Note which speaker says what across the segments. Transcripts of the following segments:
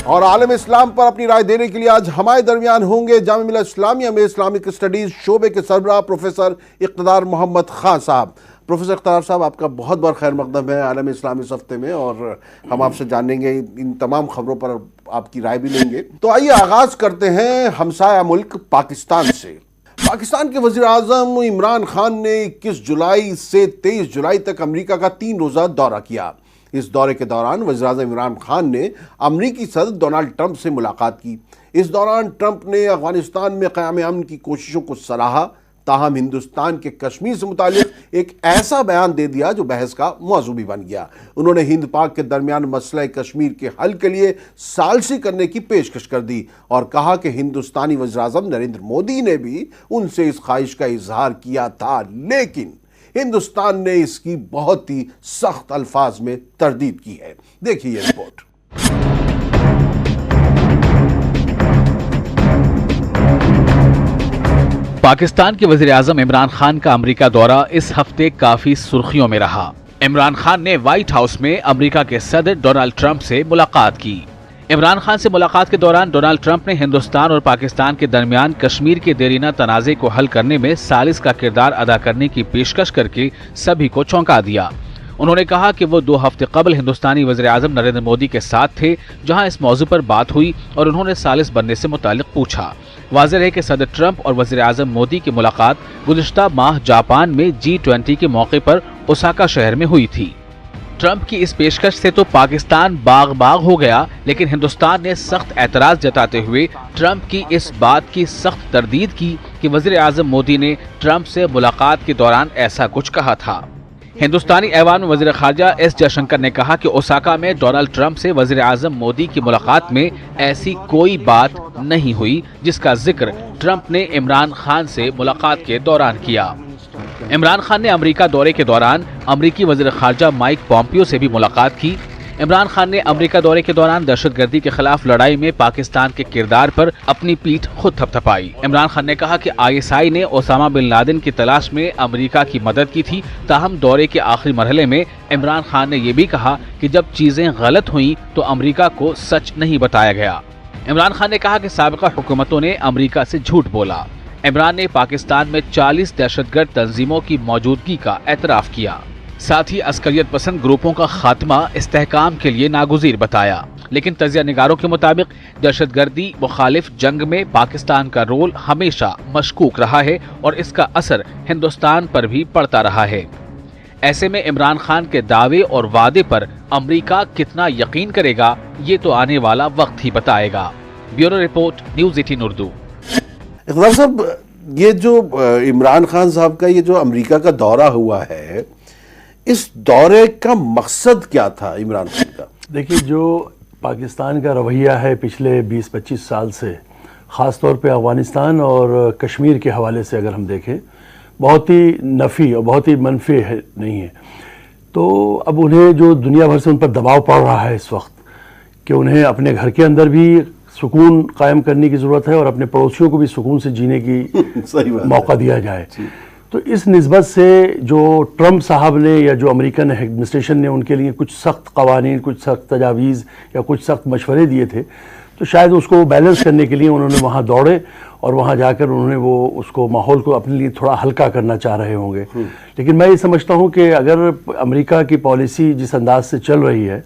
Speaker 1: اور عالم اسلام پر اپنی رائے دینے کے لیے آج ہمارے درمیان ہوں گے جامعہ ملیہ اسلامیہ میں اسلامک اسٹڈیز شعبے کے سربراہ پروفیسر اقتدار محمد خان صاحب۔ پروفیسر اقتدار صاحب، آپ کا بہت بہت خیر مقدم ہے عالم اسلامی اس ہفتے میں، اور ہم آپ سے جانیں گے ان تمام خبروں پر آپ کی رائے بھی لیں گے۔ تو آئیے آغاز کرتے ہیں ہمسایہ ملک پاکستان سے۔ پاکستان کے وزیر اعظم عمران خان نے 21 جولائی سے 23 جولائی تک امریکہ کا 3 روزہ دورہ کیا۔ اس دورے کے دوران وزیر اعظم عمران خان نے امریکی صدر ڈونلڈ ٹرمپ سے ملاقات کی۔ اس دوران ٹرمپ نے افغانستان میں قیام امن کی کوششوں کو سراہا، تاہم ہندوستان کے کشمیر سے متعلق ایک ایسا بیان دے دیا جو بحث کا موضوع بھی بن گیا۔ انہوں نے ہند پاک کے درمیان مسئلہ کشمیر کے حل کے لیے ثالثی کرنے کی پیشکش کر دی اور کہا کہ ہندوستانی وزیر اعظم نریندر مودی نے بھی ان سے اس خواہش کا اظہار کیا تھا، لیکن ہندوستان نے اس کی بہت ہی سخت الفاظ میں تردید کی ہے۔ دیکھیے یہ رپورٹ۔
Speaker 2: پاکستان کے وزیر اعظم عمران خان کا امریکہ دورہ اس ہفتے کافی سرخیوں میں رہا۔ عمران خان نے وائٹ ہاؤس میں امریکہ کے صدر ڈونلڈ ٹرمپ سے ملاقات کی۔ عمران خان سے ملاقات کے دوران ڈونلڈ ٹرمپ نے ہندوستان اور پاکستان کے درمیان کشمیر کے دیرینہ تنازع کو حل کرنے میں ثالث کا کردار ادا کرنے کی پیشکش کر کے سبھی کو چونکا دیا۔ انہوں نے کہا کہ وہ 2 ہفتے قبل ہندوستانی وزیر اعظم نریندر مودی کے ساتھ تھے، جہاں اس موضوع پر بات ہوئی اور انہوں نے ثالث بننے سے متعلق پوچھا۔ واضح ہے کہ صدر ٹرمپ اور وزیر اعظم مودی کی ملاقات گزشتہ ماہ جاپان میں G20 کے موقع پر اوساکا شہر میں ہوئی تھی۔ ٹرمپ کی اس پیشکش سے تو پاکستان باغ ہو گیا، لیکن ہندوستان نے سخت اعتراض جتاتے ہوئے ٹرمپ کی اس بات کی سخت تردید کی کہ وزیر اعظم مودی نے ٹرمپ سے ملاقات کے دوران ایسا کچھ کہا تھا۔ ہندوستانی ایوان میں وزیر خارجہ ایس جے شنکر نے کہا کہ اوساکا میں ڈونلڈ ٹرمپ سے وزیر اعظم مودی کی ملاقات میں ایسی کوئی بات نہیں ہوئی جس کا ذکر ٹرمپ نے عمران خان سے ملاقات کے دوران کیا۔ عمران خان نے امریکہ دورے کے دوران امریکی وزیر خارجہ مائک پومپیو سے بھی ملاقات کی۔ عمران خان نے امریکہ دورے کے دوران دہشت گردی کے خلاف لڑائی میں پاکستان کے کردار پر اپنی پیٹھ خود تھپتھپائی۔ عمران خان نے کہا کہ ISI نے اسامہ بن لادن کی تلاش میں امریکہ کی مدد کی تھی، تاہم دورے کے آخری مرحلے میں عمران خان نے یہ بھی کہا کہ جب چیزیں غلط ہوئیں تو امریکہ کو سچ نہیں بتایا گیا۔ عمران خان نے کہا کہ سابقہ حکومتوں نے امریکہ سے جھوٹ بولا۔ عمران نے پاکستان میں 40 دہشت گرد تنظیموں کی موجودگی کا اعتراف کیا، ساتھ ہی عسکریت پسند گروپوں کا خاتمہ استحکام کے لیے ناگزیر بتایا، لیکن تجزیہ نگاروں کے مطابق دہشت گردی مخالف جنگ میں پاکستان کا رول ہمیشہ مشکوک رہا ہے اور اس کا اثر ہندوستان پر بھی پڑتا رہا ہے۔ ایسے میں عمران خان کے دعوے اور وعدے پر امریکہ کتنا یقین کرے گا، یہ تو آنے والا وقت ہی بتائے گا۔ Bureau report, news 18 Urdu.
Speaker 1: اقتدار صاحب، یہ جو عمران خان صاحب کا یہ جو امریکہ کا دورہ ہوا ہے، اس دورے کا مقصد کیا تھا عمران خان کا؟
Speaker 3: دیکھیے، جو پاکستان کا رویہ ہے پچھلے 20-25 سال سے، خاص طور پہ افغانستان اور کشمیر کے حوالے سے اگر ہم دیکھیں، بہت ہی نفی اور بہت ہی منفی نہیں ہے۔ تو اب انہیں جو دنیا بھر سے ان پر دباؤ پڑ رہا ہے اس وقت کہ انہیں اپنے گھر کے اندر بھی سکون قائم کرنے کی ضرورت ہے اور اپنے پڑوسیوں کو بھی سکون سے جینے کی موقع دیا جائے۔ تو اس نسبت سے جو ٹرمپ صاحب نے یا جو امریکن ایڈمنسٹریشن نے ان کے لیے کچھ سخت قوانین، کچھ سخت تجاویز یا کچھ سخت مشورے دیے تھے، تو شاید اس کو بیلنس کرنے کے لیے انہوں نے وہاں دوڑے اور وہاں جا کر انہوں نے اس کو ماحول کو اپنے لیے تھوڑا ہلکا کرنا چاہ رہے ہوں گے۔ لیکن میں یہ سمجھتا ہوں کہ اگر امریکہ کی پالیسی جس انداز سے چل رہی ہے،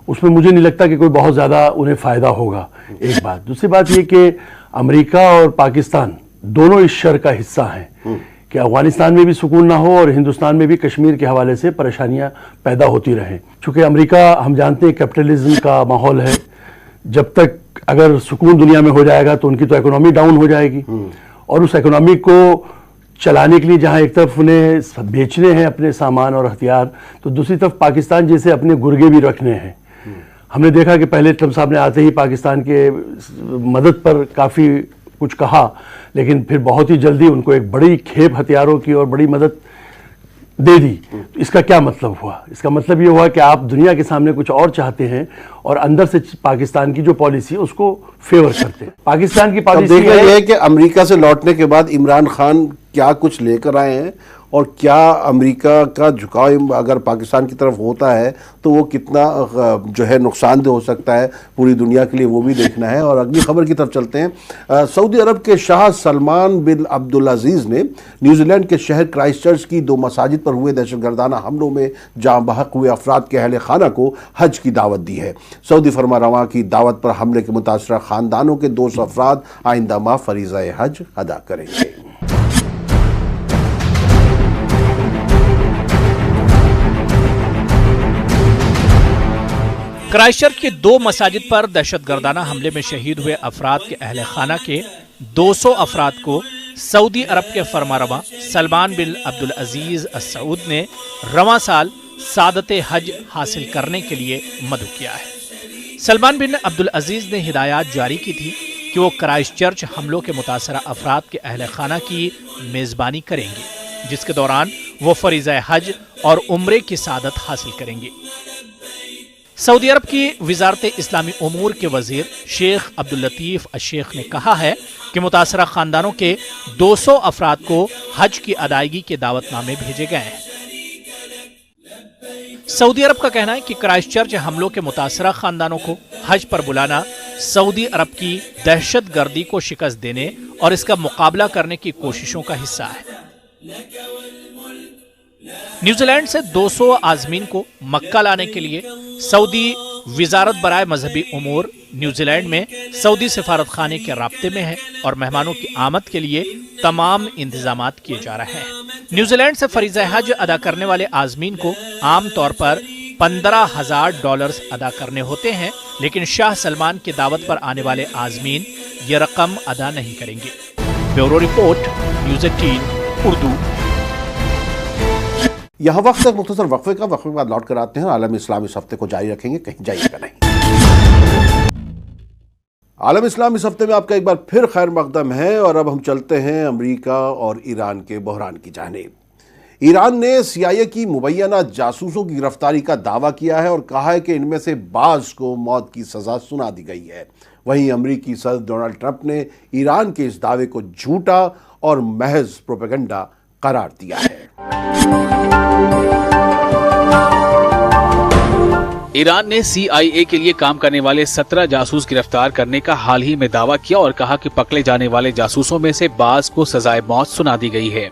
Speaker 3: اس میں مجھے نہیں لگتا کہ کوئی بہت زیادہ انہیں فائدہ ہوگا، ایک بات۔ دوسری بات یہ کہ امریکہ اور پاکستان دونوں اس شر کا حصہ ہیں کہ افغانستان میں بھی سکون نہ ہو اور ہندوستان میں بھی کشمیر کے حوالے سے پریشانیاں پیدا ہوتی رہیں۔ چونکہ امریکہ ہم جانتے ہیں کیپٹلزم کا ماحول ہے، جب تک اگر سکون دنیا میں ہو جائے گا تو ان کی تو اکنامی ڈاؤن ہو جائے گی، اور اس اکنامی کو چلانے کے لیے جہاں ایک طرف انہیں بیچنے ہیں اپنے سامان اور ہتھیار، تو دوسری طرف پاکستان جیسے اپنے گرگے بھی رکھنے ہیں۔ ہم نے دیکھا کہ پہلے ٹرمپ صاحب نے آتے ہی پاکستان کے مدد پر کافی کچھ کہا، لیکن پھر بہت ہی جلدی ان کو ایک بڑی کھیپ ہتھیاروں کی اور بڑی مدد دے دی۔ اس کا کیا مطلب ہوا؟ اس کا مطلب یہ ہوا کہ آپ دنیا کے سامنے کچھ اور چاہتے ہیں اور اندر سے پاکستان کی جو پالیسی ہے اس کو فیور کرتے ہیں۔ پاکستان کی پالیسی
Speaker 1: یہ ہے کہ امریکہ سے لوٹنے کے بعد عمران خان کیا کچھ لے کر آئے ہیں اور کیا امریکہ کا جھکاؤ اگر پاکستان کی طرف ہوتا ہے تو وہ کتنا جو ہے نقصان دہ ہو سکتا ہے پوری دنیا کے لیے، وہ بھی دیکھنا ہے۔ اور اگلی خبر کی طرف چلتے ہیں۔ سعودی عرب کے شاہ سلمان بن عبدالعزیز نے نیوزی لینڈ کے شہر کرائسٹ چرچ کی 2 مساجد پر ہوئے دہشت گردانہ حملوں میں جاں بحق ہوئے افراد کے اہل خانہ کو حج کی دعوت دی ہے۔ سعودی فرما رواں کی دعوت پر حملے کے متاثرہ خاندانوں کے 200 افراد آئندہ ماہ فریضہ حج ادا کریں گے۔
Speaker 4: کرائسٹ چرچ کی 2 مساجد پر دہشت گردانہ حملے میں شہید ہوئے افراد کے اہل خانہ کے 200 افراد کو سعودی عرب کے فرمانروا سلمان بن عبدالعزیز السعود نے رواں سال سعادت حج حاصل کرنے کے لیے مدعو کیا ہے۔ سلمان بن عبدالعزیز نے ہدایات جاری کی تھی کہ وہ کرائسٹ چرچ حملوں کے متاثرہ افراد کے اہل خانہ کی میزبانی کریں گے، جس کے دوران وہ فریضہ حج اور عمرے کی سعادت حاصل کریں گے۔ سعودی عرب کی وزارت اسلامی امور کے وزیر شیخ عبداللطیف الشیخ نے کہا ہے کہ متاثرہ خاندانوں کے 200 افراد کو حج کی ادائیگی کے دعوت نامے بھیجے گئے ہیں۔ سعودی عرب کا کہنا ہے کہ کرائسٹ چرچ حملوں کے متاثرہ خاندانوں کو حج پر بلانا سعودی عرب کی دہشت گردی کو شکست دینے اور اس کا مقابلہ کرنے کی کوششوں کا حصہ ہے۔ نیوزی لینڈ سے 200 عازمین کو مکہ لانے کے لیے سعودی وزارت برائے مذہبی امور نیوزی لینڈ میں سعودی سفارت خانے کے رابطے میں ہے اور مہمانوں کی آمد کے لیے تمام انتظامات کیے جا رہے ہیں۔ نیوزی لینڈ سے فریضہ حج ادا کرنے والے عازمین کو عام طور پر $15,000 ادا کرنے ہوتے ہیں، لیکن شاہ سلمان کی دعوت پر آنے والے عازمین یہ رقم ادا نہیں کریں گے۔ Bureau report, news 18 Urdu.
Speaker 1: یہاں وقت ایک مختصر وقفے کا، وقفے کے بعد لوٹ کر آتے ہیں۔ عالم اسلام اس ہفتے کو جاری رکھیں گے، کہیں جائیے گا نہیں۔ عالم اسلام اس ہفتے میں آپ کا ایک بار پھر خیر مقدم ہے، اور اب ہم چلتے ہیں امریکہ اور ایران کے بحران کی جانب۔ ایران نے CIA کی مبینہ جاسوسوں کی گرفتاری کا دعویٰ کیا ہے اور کہا ہے کہ ان میں سے بعض کو موت کی سزا سنا دی گئی ہے۔ وہیں امریکی صدر ڈونلڈ ٹرمپ نے ایران کے اس دعوے کو جھوٹا اور محض پروپیگنڈا قرار دیا ہے۔
Speaker 2: ایران نے CIA کے لیے کام کرنے والے 17 جاسوس گرفتار کرنے کا حال ہی میں دعویٰ کیا اور کہا کہ پکڑے جانے والے جاسوسوں میں سے بعض کو سزائے موت سنا دی گئی ہے۔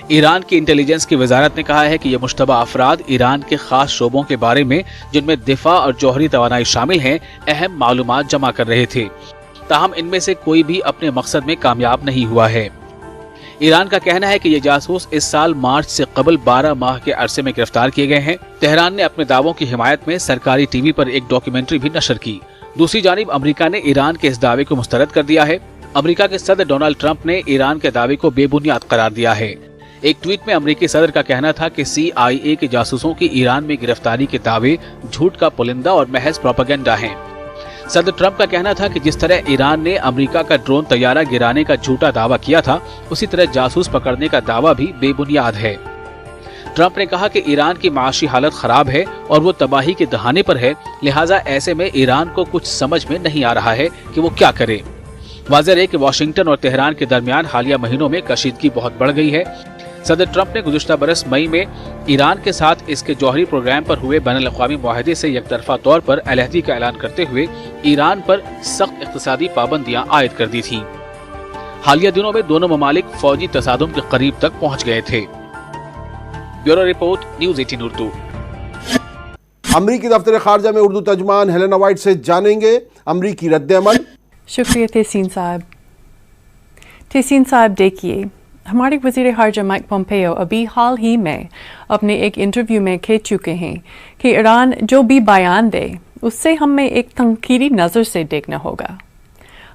Speaker 2: ایران کی انٹیلیجنس کی وزارت نے کہا ہے کہ یہ مشتبہ افراد ایران کے خاص شعبوں کے بارے میں، جن میں دفاع اور جوہری توانائی شامل ہیں، اہم معلومات جمع کر رہے تھے، تاہم ان میں سے کوئی بھی اپنے مقصد میں کامیاب نہیں ہوا ہے۔ ایران کا کہنا ہے کہ یہ جاسوس اس سال مارچ سے قبل 12 ماہ کے عرصے میں گرفتار کیے گئے ہیں۔ تہران نے اپنے دعووں کی حمایت میں سرکاری ٹی وی پر ایک ڈاکیومنٹری بھی نشر کی۔ دوسری جانب امریکہ نے ایران کے اس دعوے کو مسترد کر دیا ہے۔ امریکہ کے صدر ڈونلڈ ٹرمپ نے ایران کے دعوے کو بے بنیاد قرار دیا ہے۔ ایک ٹویٹ میں امریکی صدر کا کہنا تھا کہ CIA کے جاسوسوں کی ایران میں گرفتاری کے دعوے جھوٹ کا پلندہ اور محض پروپیگنڈا ہیں۔ صدر ٹرمپ کا کہنا تھا کہ جس طرح ایران نے امریکہ کا ڈرون طیارہ گرانے کا جھوٹا دعویٰ کیا تھا، اسی طرح جاسوس پکڑنے کا دعویٰ بھی بے بنیاد ہے۔ ٹرمپ نے کہا کہ ایران کی معاشی حالت خراب ہے اور وہ تباہی کے دہانے پر ہے، لہٰذا ایسے میں ایران کو کچھ سمجھ میں نہیں آ رہا ہے کہ وہ کیا کرے۔ واضح ہے کہ واشنگٹن اور تہران کے درمیان حالیہ مہینوں میں کشیدگی بہت بڑھ گئی ہے۔ صدر ٹرمپ نے گزشتہ برس مئی میں ایران کے ساتھ اس کے جوہری پروگرام پر ہوئے بین الاقوامی معاہدے سے یک طرفہ طور پر علیحدگی کا اعلان کرتے ہوئے ایران پر سخت اقتصادی پابندیاں عائد کر دی تھیں۔ حالیہ دنوں میں دونوں ممالک فوجی تصادم کے قریب تک پہنچ گئے تھے۔ Bureau report, news 18 Urdu.
Speaker 1: امریکی دفتر خارجہ میں اردو ترجمان ہیلینا وائٹ سے جانیں گے امریکی رد عمل۔
Speaker 5: شکریہ تحسین صاحب۔ تحسین صاحب، دیکھیے، ہمارے وزیر خارجہ مائک پومپیو ابھی حال ہی میں اپنے ایک انٹرویو میں کہہ چکے ہیں کہ ایران جو بھی بیان دے اس سے ہمیں ایک تنقیدی نظر سے دیکھنا ہوگا۔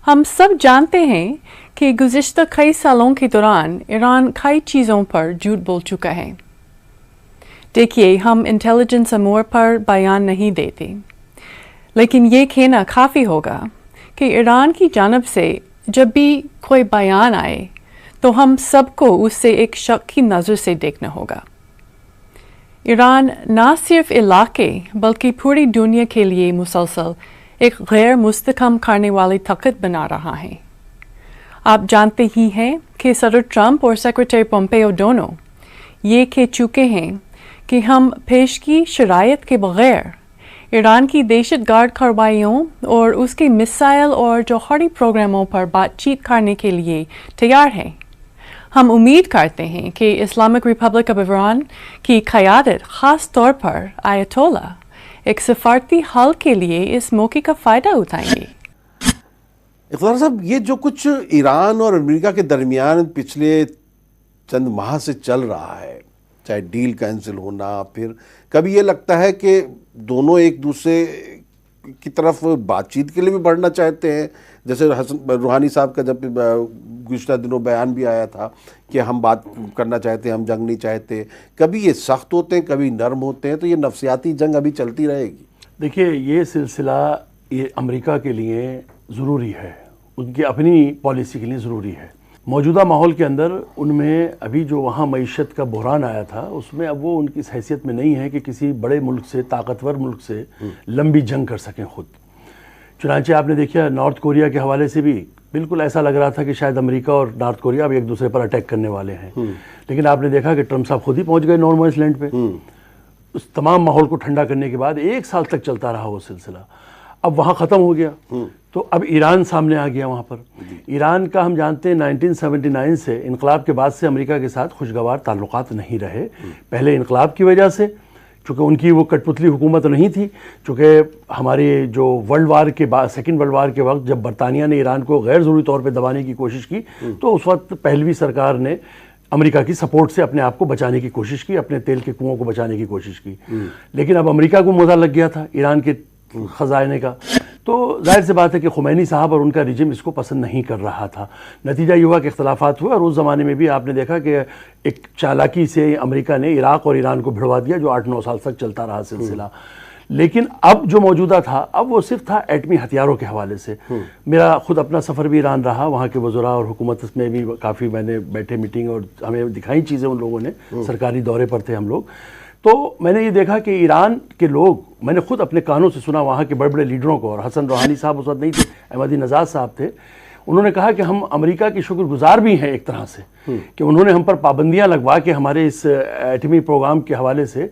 Speaker 5: ہم سب جانتے ہیں کہ گزشتہ کئی سالوں کے دوران ایران کئی چیزوں پر جھوٹ بول چکا ہے۔ دیکھیے، ہم انٹیلیجنس امور پر بیان نہیں دیتے، لیکن یہ کہنا کافی ہوگا کہ ایران کی جانب سے جب بھی کوئی بیان آئے تو ہم سب کو اس سے ایک شک کی نظر سے دیکھنا ہوگا۔ ایران نہ صرف علاقے بلکہ پوری دنیا کے لیے مسلسل ایک غیر مستحکم کرنے والی طاقت بنا رہا ہے۔ آپ جانتے ہی ہیں کہ صدر ٹرمپ اور سیکرٹری پومپیو دونوں یہ کہہ چکے ہیں کہ ہم پیشگی شرائط کے بغیر ایران کی دہشت گرد کارروائیوں اور اس کے میزائل اور جوہری پروگراموں پر بات چیت کرنے کے لیے تیار ہیں۔ ہم امید کرتے ہیں کہ اسلامک ریپبلک آف ایران کی قیادت خاص طور پر آیت اللہ ایک سفارتی حل کے لیے اس موقع کا فائدہ اٹھائیں گے۔
Speaker 1: اقتدار صاحب، یہ جو کچھ ایران اور امریکہ کے درمیان پچھلے چند ماہ سے چل رہا ہے، چاہے ڈیل کینسل ہونا، پھر کبھی یہ لگتا ہے کہ دونوں ایک دوسرے کی طرف بات چیت کے لیے بھی بڑھنا چاہتے ہیں، جیسے حسن روحانی صاحب کا جب گزشتہ دنوں بیان بھی آیا تھا کہ ہم بات کرنا چاہتے ہیں، ہم جنگ نہیں چاہتے، کبھی یہ سخت ہوتے ہیں کبھی نرم ہوتے ہیں، تو یہ نفسیاتی جنگ ابھی چلتی رہے گی؟
Speaker 3: دیکھیے، یہ سلسلہ یہ امریکہ کے لیے ضروری ہے، ان کی اپنی پالیسی کے لیے ضروری ہے۔ موجودہ ماحول کے اندر ان میں ابھی جو وہاں معیشت کا بحران آیا تھا، اس میں اب وہ ان کی اس حیثیت میں نہیں ہے کہ کسی بڑے ملک سے، طاقتور ملک سے لمبی جنگ کر سکیں خود۔ چنانچہ آپ نے دیکھا نارتھ کوریا کے حوالے سے بھی بالکل ایسا لگ رہا تھا کہ شاید امریکہ اور نارتھ کوریا اب ایک دوسرے پر اٹیک کرنے والے ہیں، لیکن آپ نے دیکھا کہ ٹرمپ صاحب خود ہی پہنچ گئے نو مینس لینڈ پہ۔ اس تمام ماحول کو ٹھنڈا کرنے کے بعد 1 سال تک چلتا رہا وہ سلسلہ، اب وہاں ختم ہو گیا، تو اب ایران سامنے آ گیا وہاں پر۔ ایران کا ہم جانتے ہیں 1979 سے انقلاب کے بعد سے امریکہ کے ساتھ خوشگوار تعلقات نہیں رہے، پہلے انقلاب کی وجہ سے، چونکہ ان کی وہ کٹ پتلی حکومت نہیں تھی، چونکہ ہمارے جو ورلڈ وار کے بعد، سیکنڈ ورلڈ وار کے وقت جب برطانیہ نے ایران کو غیر ضروری طور پہ دبانے کی کوشش کی، تو اس وقت پہلوی سرکار نے امریکہ کی سپورٹ سے اپنے آپ کو بچانے کی کوشش کی، اپنے تیل کے کنووں کو بچانے کی کوشش کی، لیکن اب امریکہ کو موزہ لگ گیا تھا ایران کے خزانے کا، تو ظاہر سی بات ہے کہ خمینی صاحب اور ان کا رجم اس کو پسند نہیں کر رہا تھا۔ نتیجہ یہ ہوا کہ اختلافات ہوئے، اور اس زمانے میں بھی آپ نے دیکھا کہ ایک چالاکی سے امریکہ نے عراق اور ایران کو بھڑوا دیا، جو 8-9 سال تک چلتا رہا سلسلہ۔ لیکن اب جو موجودہ تھا، اب وہ صرف تھا ایٹمی ہتھیاروں کے حوالے سے۔ میرا خود اپنا سفر بھی ایران رہا، وہاں کے وزراء اور حکومت میں بھی کافی میں نے بیٹھے میٹنگ، اور ہمیں دکھائی چیزیں ان لوگوں نے، سرکاری دورے پر تھے ہم لوگ، تو میں نے یہ دیکھا کہ ایران کے لوگ، میں نے خود اپنے کانوں سے سنا وہاں کے بڑے بڑے لیڈروں کو، اور حسن روحانی صاحب اس وقت نہیں تھے، احمدی نژاد صاحب تھے، انہوں نے کہا کہ ہم امریکہ کے شکر گزار بھی ہیں ایک طرح سے کہ انہوں نے ہم پر پابندیاں لگوا کے ہمارے اس ایٹمی پروگرام کے حوالے سے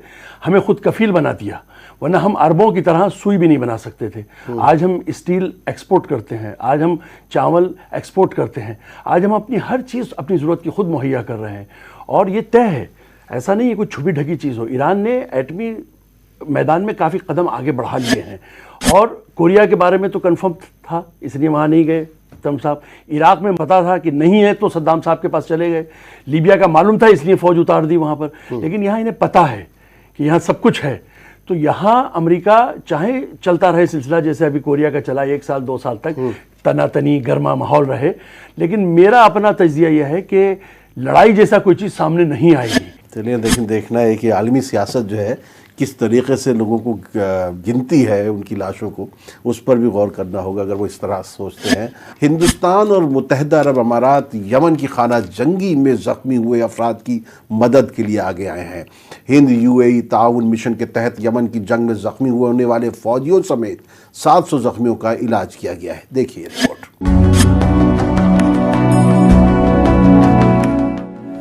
Speaker 3: ہمیں خود کفیل بنا دیا، ورنہ ہم عربوں کی طرح سوئی بھی نہیں بنا سکتے تھے۔ آج ہم اسٹیل ایکسپورٹ کرتے ہیں، آج ہم چاول ایکسپورٹ کرتے ہیں، آج ہم اپنی ہر چیز اپنی ضرورت کی خود مہیا کر رہے ہیں، اور یہ طے ہے، ایسا نہیں ہے کوئی چھپی ڈھکی چیز ہو۔ ایران نے ایٹمی میدان میں کافی قدم آگے بڑھا لیے ہیں، اور کوریا کے بارے میں تو کنفرم تھا، اس لیے وہاں نہیں گئے ٹرمپ صاحب۔ عراق میں پتا تھا کہ نہیں ہے تو صدام صاحب کے پاس چلے گئے، لیبیا کا معلوم تھا اس لیے فوج اتار دی وہاں پر، لیکن یہاں انہیں پتا ہے کہ یہاں سب کچھ ہے، تو یہاں امریکہ چاہے چلتا رہے سلسلہ جیسے ابھی کوریا کا چلا 1 سال 2 سال تک، تنا تنی گرما ماحول رہے، لیکن میرا اپنا تجزیہ یہ ہے کہ لڑائی جیسا کوئی چیز سامنے نہیں آئے گی۔
Speaker 1: چلیے دیکھنا ہے کہ عالمی سیاست جو ہے کس طریقے سے لوگوں کو گنتی ہے ان کی لاشوں کو، اس پر بھی غور کرنا ہوگا اگر وہ اس طرح سوچتے ہیں۔ ہندوستان اور متحدہ عرب امارات یمن کی خانہ جنگی میں زخمی ہوئے افراد کی مدد کے لیے آگے آئے ہیں۔ ہند UAE تعاون مشن کے تحت یمن کی جنگ میں زخمی ہونے والے فوجیوں سمیت 700 زخمیوں کا علاج کیا گیا ہے۔ دیکھیے رپورٹ۔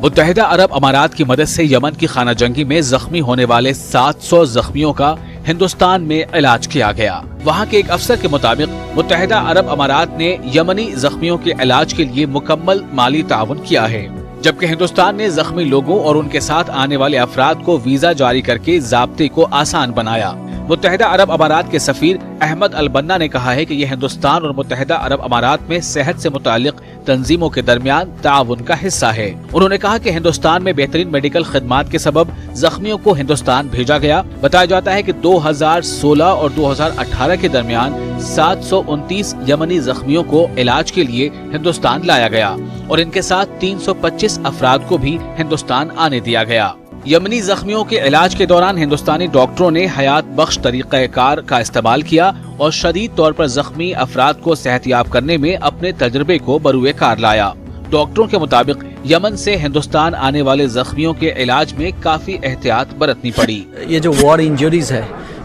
Speaker 2: متحدہ عرب امارات کی مدد سے یمن کی خانہ جنگی میں زخمی ہونے والے 700 زخمیوں کا ہندوستان میں علاج کیا گیا۔ وہاں کے ایک افسر کے مطابق متحدہ عرب امارات نے یمنی زخمیوں کے علاج کے لیے مکمل مالی تعاون کیا ہے، جبکہ ہندوستان نے زخمی لوگوں اور ان کے ساتھ آنے والے افراد کو ویزا جاری کر کے ضابطے کو آسان بنایا۔ متحدہ عرب امارات کے سفیر احمد البنا نے کہا ہے کہ یہ ہندوستان اور متحدہ عرب امارات میں صحت سے متعلق تنظیموں کے درمیان تعاون کا حصہ ہے۔ انہوں نے کہا کہ ہندوستان میں بہترین میڈیکل خدمات کے سبب زخمیوں کو ہندوستان بھیجا گیا۔ بتایا جاتا ہے کہ 2016 اور 2018 کے درمیان 729 یمنی زخمیوں کو علاج کے لیے ہندوستان لایا گیا، اور ان کے ساتھ 325 افراد کو بھی ہندوستان آنے دیا گیا۔ یمنی زخمیوں کے علاج کے دوران ہندوستانی ڈاکٹروں نے حیات بخش طریقہ کار کا استعمال کیا اور شدید طور پر زخمی افراد کو صحت یاب کرنے میں اپنے تجربے کو بروئے کار لایا۔ ڈاکٹروں کے مطابق یمن سے ہندوستان آنے والے زخمیوں کے علاج میں کافی احتیاط برتنی پڑی۔
Speaker 6: یہ جو وار انجریز ہے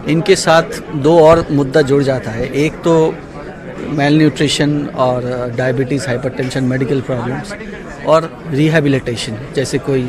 Speaker 6: ان کے ساتھ 2 اور مدعا جڑ جاتا ہے، ایک تو میل نیوٹریشن اور diabetes, hyper tension, medical problems, اور ریہیبلیٹیشن، جیسے کوئی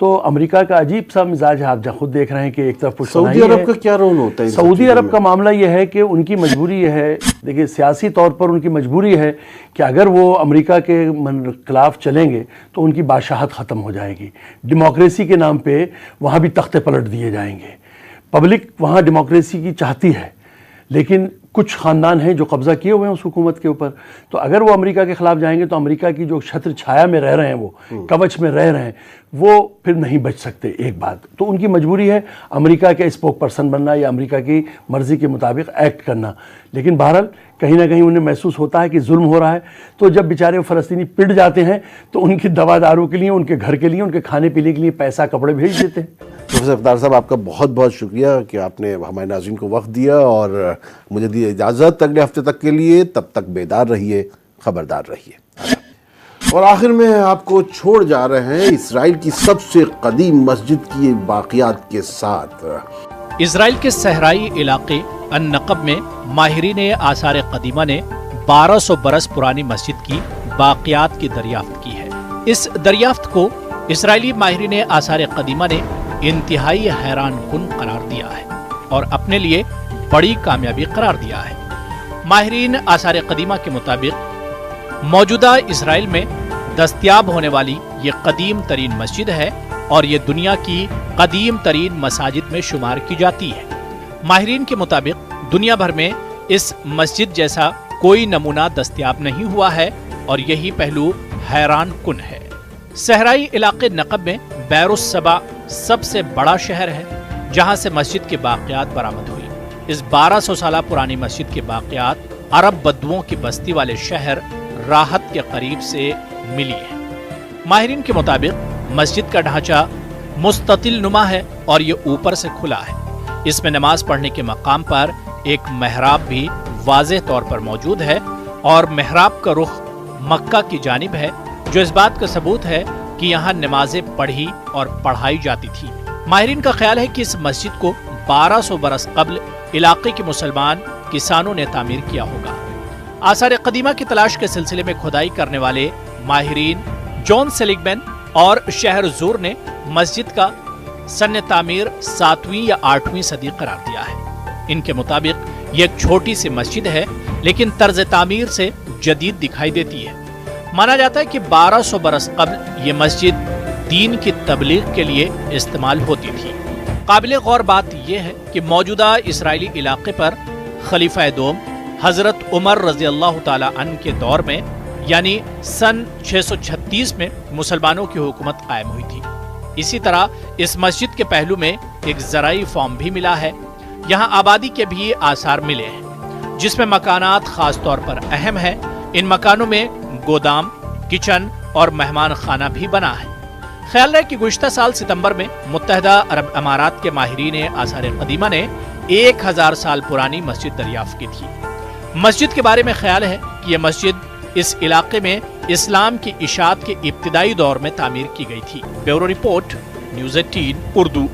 Speaker 3: تو امریکہ کا عجیب سا مزاج ہے, آپ جہاں خود دیکھ رہے ہیں کہ ایک طرف
Speaker 1: سعودی عرب کا کیا رول ہوتا ہے؟
Speaker 3: سعودی عرب کا معاملہ یہ ہے کہ ان کی مجبوری یہ ہے, دیکھیے سیاسی طور پر ان کی مجبوری ہے کہ اگر وہ امریکہ کے خلاف چلیں گے تو ان کی بادشاہت ختم ہو جائے گی, ڈیموکریسی کے نام پہ وہاں بھی تختے پلٹ دیے جائیں گے. پبلک وہاں ڈیموکریسی کی چاہتی ہے, لیکن کچھ خاندان ہیں جو قبضہ کیے ہوئے ہیں اس حکومت کے اوپر, تو اگر وہ امریکہ کے خلاف جائیں گے تو امریکہ کی جو چھتر چھایا میں رہ رہے ہیں, وہ کوچ میں رہ رہے ہیں, وہ پھر نہیں بچ سکتے. ایک بات تو ان کی مجبوری ہے امریکہ کے اسپوک پرسن بننا یا امریکہ کی مرضی کے مطابق ایکٹ کرنا. لیکن بہرحال کہیں نہ کہیں انہیں محسوس ہوتا ہے کہ ظلم ہو رہا ہے, تو جب بیچارے فلسطینی پٹ جاتے ہیں تو ان کی دوا دارو کے لیے, ان کے گھر کے لیے, ان کے کھانے پینے کے لیے پیسہ کپڑے بھیج دیتے ہیں.
Speaker 1: پروفیسر اقتدار صاحب, آپ کا بہت بہت شکریہ کہ آپ نے ہمارے ناظرین کو وقت دیا اور مجھے دی اجازت اگلے ہفتے تک کے لیے. تب تک بیدار رہیے, خبردار رہیے. اور آخر میں آپ کو چھوڑ جا رہے ہیں اسرائیل کی سب سے قدیم مسجد کی باقیات کے ساتھ.
Speaker 4: اسرائیل کے صحرائی علاقے النقب میں ماہرین آثار قدیمہ نے 1200 برس پرانی مسجد کی باقیات کی دریافت کی ہے. اس دریافت کو اسرائیلی ماہرین آثار قدیمہ نے انتہائی حیران کن قرار دیا ہے اور اپنے لیے بڑی کامیابی قرار دیا ہے. ماہرین آثار قدیمہ کے مطابق موجودہ اسرائیل میں دستیاب ہونے والی یہ قدیم ترین مسجد ہے اور یہ دنیا کی قدیم ترین مساجد میں شمار کی جاتی ہے. ماہرین کے مطابق دنیا بھر میں اس مسجد جیسا کوئی نمونہ دستیاب نہیں ہوا ہے اور یہی پہلو حیران کن ہے. صحرائی علاقے نقب میں بیر السبع سب سے بڑا شہر ہے جہاں سے مسجد کے باقیات برآمد ہوئی. اس 1200 سالہ پرانی مسجد کے باقیات عرب بدوؤں کی بستی والے شہر راحت کے قریب سے ملی ہیں. ماہرین کے مطابق مسجد کا ڈھانچہ مستطیل نما ہے اور یہ اوپر سے کھلا ہے. اس میں نماز پڑھنے کے مقام پر ایک محراب بھی واضح طور پر موجود ہے اور محراب کا رخ مکہ کی جانب ہے, جو اس بات کا ثبوت ہے کہ یہاں نمازیں پڑھی اور پڑھائی جاتی تھی. ماہرین کا خیال ہے کہ اس مسجد کو 1200 برس قبل علاقے کے مسلمان کسانوں نے تعمیر کیا ہوگا. آثار قدیمہ کی تلاش کے سلسلے میں کھدائی کرنے والے ماہرین جان سیلیگمین اور شہر زور نے مسجد کا سن تعمیر 7ویں یا 8ویں صدی قرار دیا ہے. ان کے مطابق یہ ایک چھوٹی سی مسجد ہے لیکن طرز تعمیر سے جدید دکھائی دیتی ہے. مانا جاتا ہے کہ 1200 برس قبل یہ مسجد دین کی تبلیغ کے لیے استعمال ہوتی تھی. قابل غور بات یہ ہے کہ موجودہ اسرائیلی علاقے پر خلیفہ دوم حضرت عمر رضی اللہ تعالی عنہ کے دور میں یعنی سن 636 میں مسلمانوں کی حکومت قائم ہوئی تھی. اسی طرح اس مسجد کے پہلو میں ایک زرعی فارم بھی ملا ہے. یہاں آبادی کے بھی آثار ملے ہیں جس میں مکانات خاص طور پر اہم ہیں. ان مکانوں میں گودام، کچن اور مہمان خانہ بھی بنا ہے. خیال ہے کہ گزشتہ سال ستمبر میں متحدہ عرب امارات کے ماہرین آثار قدیمہ نے 1000 سال پرانی مسجد دریافت کی تھی. مسجد کے بارے میں خیال ہے کہ یہ مسجد اس علاقے میں اسلام کی اشاعت کے ابتدائی دور میں تعمیر کی گئی تھی. Bureau report, news 18 Urdu.